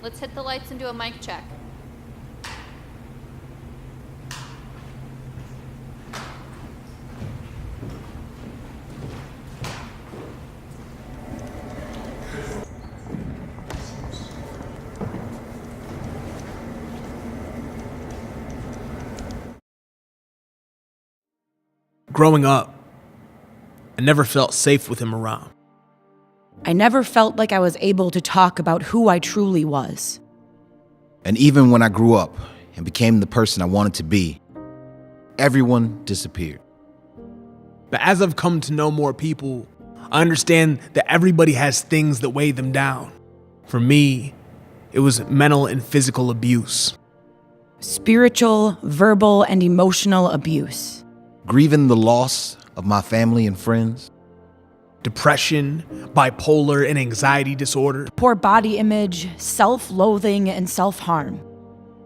Let's hit the lights and do a mic check. Growing up, I never felt safe with him around. I never felt like I was able to talk about who I truly was. And even when I grew up and became the person I wanted to be, everyone disappeared. But as I've come to know more people, I understand that everybody has things that weigh them down. For me, it was mental and physical abuse. Spiritual, verbal, and emotional abuse. Grieving the loss of my family and friends. Depression, bipolar, and anxiety disorder. Poor body image, self-loathing, and self-harm.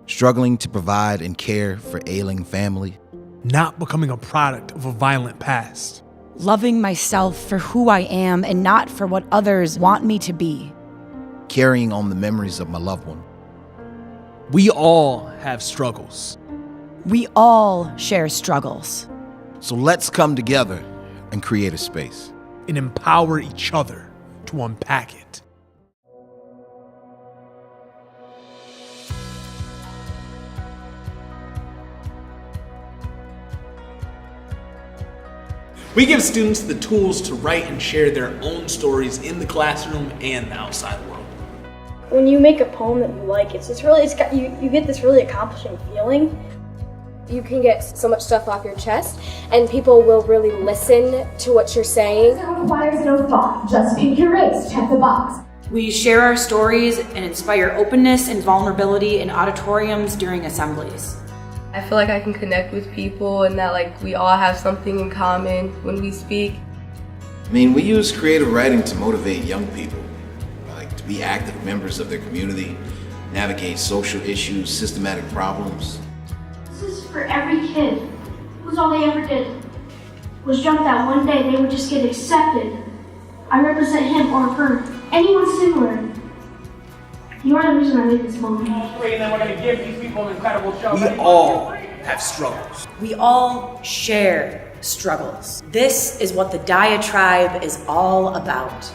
Struggling to provide and care for ailing family. Not becoming a product of a violent past. Loving myself for who I am and not for what others want me to be. Carrying on the memories of my loved one. We all have struggles. We all share struggles. So let's come together and create a space. And empower each other to unpack it. We give students the tools to write and share their own stories in the classroom and the outside world. When you make a poem that you like, you get this really accomplishing feeling. You can get so much stuff off your chest, and people will really listen to what you're saying. It requires no thought. Just pick your race, check the box. We share our stories and inspire openness and vulnerability in auditoriums during assemblies. I feel like I can connect with people and that we all have something in common when we speak. I mean, we use creative writing to motivate young people, to be active members of their community, navigate social issues, systematic problems. This is for every kid who's all they ever did was jump that one day they would just get accepted. I represent him or her, anyone similar. You are the reason I made this moment. And then we're going to give these people an incredible show. We all have struggles. We all share struggles. This is what the Diatribe is all about.